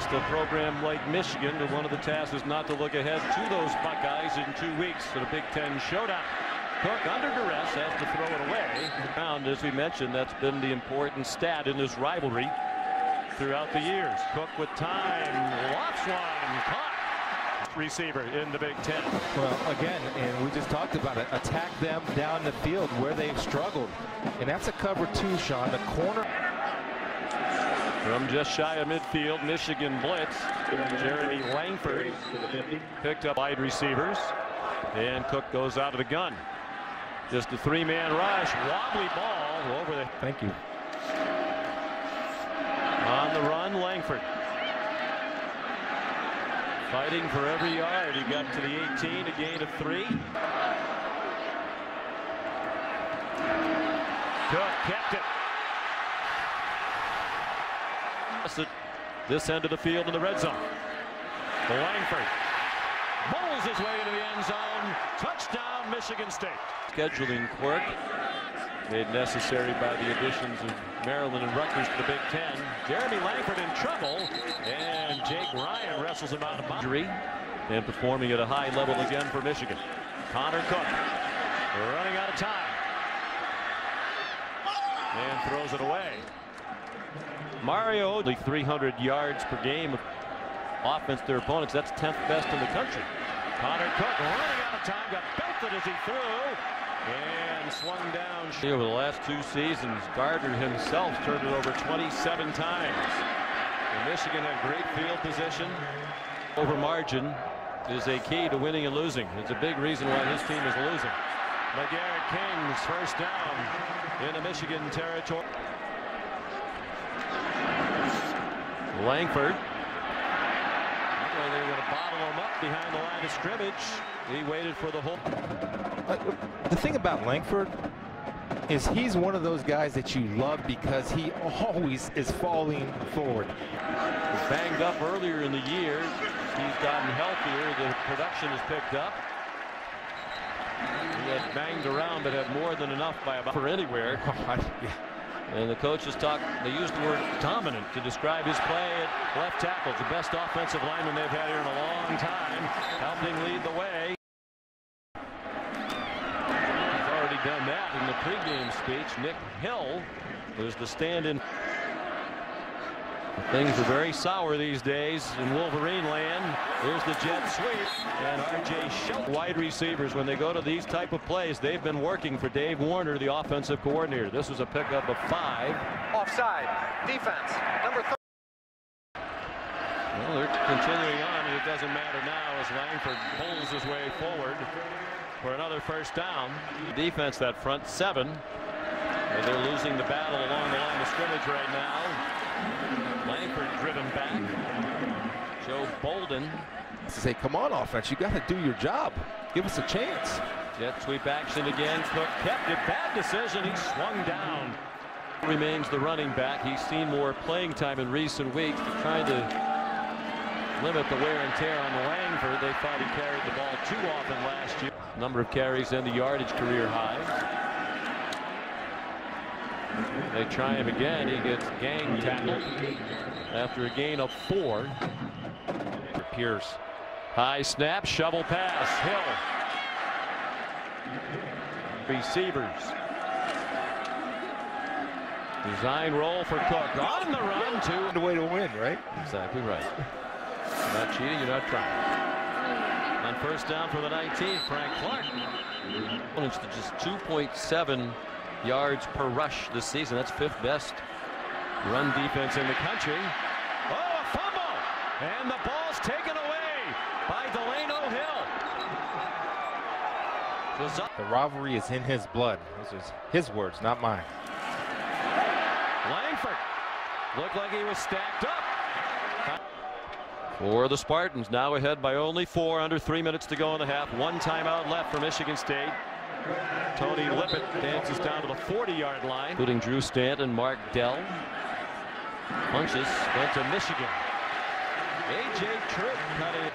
against a program like Michigan, but one of the tasks is not to look ahead to those Buckeyes in 2 weeks for the Big Ten showdown. Cook under duress has to throw it away. And as we mentioned, that's been the important stat in this rivalry throughout the years. Cook with time, lofts one, caught. Receiver in the Big Ten. Well, again, and we just talked about it, attack them down the field where they've struggled. And that's a cover two, Sean, the corner. From just shy of midfield, Michigan blitz. Jeremy Langford picked up wide receivers. And Cook goes out of the gun. Just a three-man rush. Wobbly ball over the... Thank you. On the run, Langford. Fighting for every yard. He got to the 18, a gain of 3. Cook kept it. This end of the field in the red zone. Langford bowls his way into the end zone. Touchdown, Michigan State. Scheduling quirk made necessary by the additions of Maryland and Rutgers to the Big Ten. Jeremy Langford in trouble, and Jake Ryan wrestles him out of boundary and performing at a high level again for Michigan. Connor Cook running out of time and throws it away. Mario, only 300 yards per game of offense to their opponents. That's 10th best in the country. Connor Cook running out of time, got belted as he threw and swung down. Over the last 2 seasons, Gardner himself turned it over 27 times. And Michigan had great field position. Over margin is a key to winning and losing. It's a big reason why his team is losing. McGarrett King's first down in the Michigan territory. Langford. They were going to bottle him up behind the line of scrimmage. He waited for the whole. The thing about Langford is he's one of those guys that you love because he always is falling forward. He was banged up earlier in the year. He's gotten healthier. The production has picked up. He had banged around but had more than enough by about for anywhere. And the coaches they used the word dominant to describe his play at left tackle. The best offensive lineman they've had here in a long time, helping lead the way. He's already done that in the pregame speech. Nick Hill was the stand-in. Things are very sour these days in Wolverine land. Here's the jet sweep, and R.J. Shelton. Wide receivers, when they go to these type of plays, they've been working for Dave Warner, the offensive coordinator. This was a pickup of 5. Offside. Defense. Number 3. Well, they're continuing on, and it doesn't matter now as Langford pulls his way forward for another first down. Defense, that front 7. And they're losing the battle along the line of scrimmage right now. Langford driven back. Joe Bolden. To say, come on, offense, you got to do your job. Give us a chance. Jet sweep action again. Cook kept it. Bad decision. He swung down. Remains the running back. He's seen more playing time in recent weeks to try to limit the wear and tear on Langford. They thought he carried the ball too often last year. Number of carries and the yardage career high. They try him again. He gets gang tackled after a gain of 4. Pierce. High snap, shovel pass. Hill. Receivers. Design roll for Cook. On the run to the way to win, right? Exactly right. You're not cheating, you're not trying. On first down for the 19th, Frank Clark. It's to just 2.7 yards per rush this season. That's 5th best run defense in the country. Oh, a fumble! And the ball's taken away by Delano Hill. The rivalry is in his blood. Those are his words, not mine. Langford looked like he was stacked up. For the Spartans, now ahead by only 4, under 3 minutes to go in the half. 1 timeout left for Michigan State. Tony Lippett dances down to the 40-yard line, including Drew Stanton, Mark Dell. Punches went to Michigan. A.J. Troop cut it.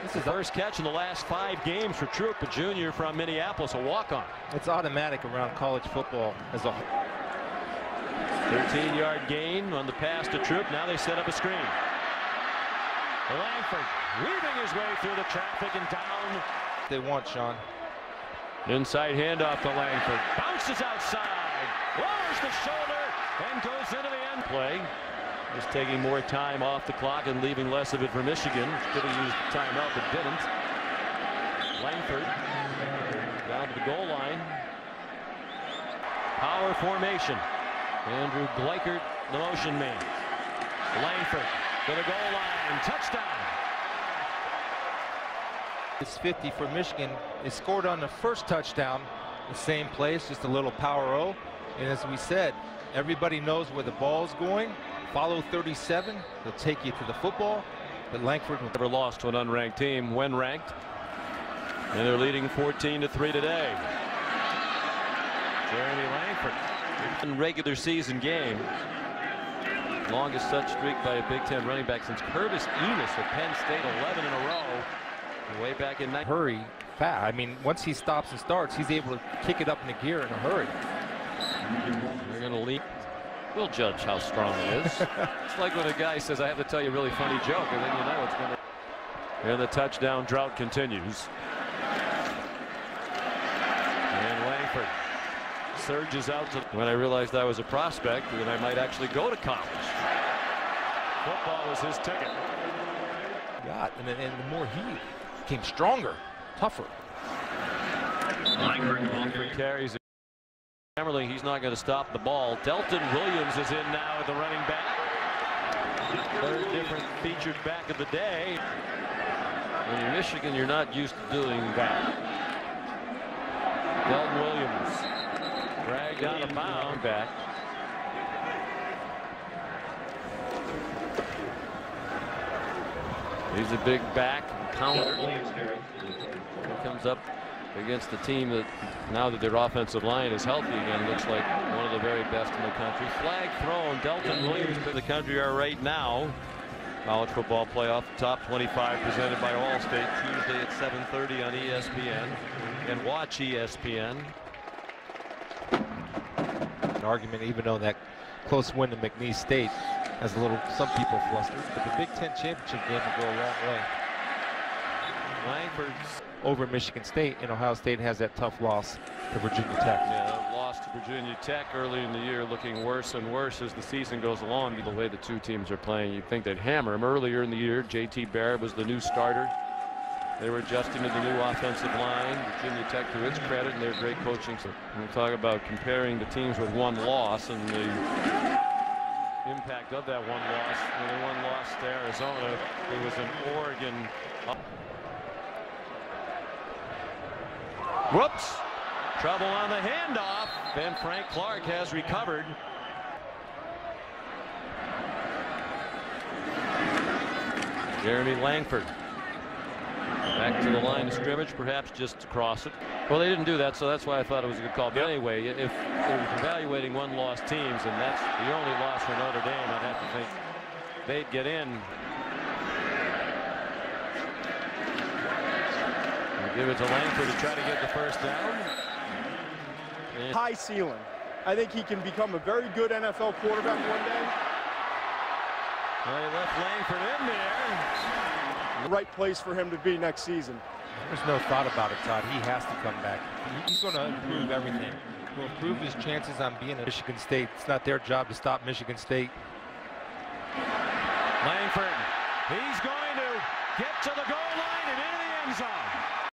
This is the first catch in the last 5 games for Troop, a junior from Minneapolis, a walk-on. It's automatic around college football as a whole. 13-yard gain on the pass to Troop. Now they set up a screen. Langford weaving his way through the traffic and down. They want, Sean. Inside handoff to Langford. Bounces outside. Lowers the shoulder and goes into the end play. Just taking more time off the clock and leaving less of it for Michigan. Could have used the timeout but didn't. Langford down to the goal line. Power formation. Andrew Gleichert, the motion man. Langford to the goal line. Touchdown. It's 50 for Michigan. They scored on the first touchdown, the same place, just a little power O. And as we said, everybody knows where the ball is going. Follow 37. They'll take you to the football. But Langford never lost to an unranked team when ranked. And they're leading 14-3 today. Jeremy Langford. In regular season game. Longest such streak by a Big Ten running back since Curtis Enos of Penn State, 11 in a row. Way back in that hurry fast. I mean, once he stops and starts, he's able to kick it up in the gear in a hurry. They're going to leap. We'll judge how strong it is. It's like when a guy says, I have to tell you a really funny joke, and then you know it's going to. And the touchdown drought continues. And Langford surges out to. When I realized I was a prospect, then I might actually go to college. Football was his ticket. And the more he became stronger, tougher. Langford carries it. Hammerling, he's not going to stop the ball. Delton Williams is in now at the running back. Third different featured back of the day. When you're Michigan, you're not used to doing that. Delton Williams dragged out of bounds back. He's a big back counter. He comes up against the team that now that their offensive line is healthy again, looks like one of the very best in the country. Flag thrown. Delton Williams to the country are right now. College football playoff top 25 presented by Allstate Tuesday at 7:30 on ESPN and watch ESPN. An argument, even though that close win to McNeese State has a little, some people flustered, but the Big Ten championship game will go a long way. Langford's over Michigan State, and Ohio State has that tough loss to Virginia Tech. Yeah, lost to Virginia Tech early in the year, looking worse and worse as the season goes along. The way the two teams are playing, you'd think they'd hammer them. Earlier in the year, J.T. Barrett was the new starter. They were adjusting to the new offensive line. Virginia Tech, to its credit, and their great coaching. So we'll talk about comparing the teams with one loss and the impact of that one loss. When the one loss to Arizona, it was in Oregon. Whoops! Trouble on the handoff, and Frank Clark has recovered. Jeremy Langford back to the line of scrimmage, perhaps just to cross it. Well, they didn't do that, so that's why I thought it was a good call. But anyway, if they're evaluating one-loss teams, and that's the only loss for Notre Dame, I'd have to think they'd get in. Give it to Langford to try to get the first down. And high ceiling. I think he can become a very good NFL quarterback one day. Well, they left Langford in there. The right place for him to be next season. There's no thought about it, Todd. He has to come back. He's going to improve everything. He'll improve his chances on being at Michigan State. It's not their job to stop Michigan State. Langford, he's going to get to the goal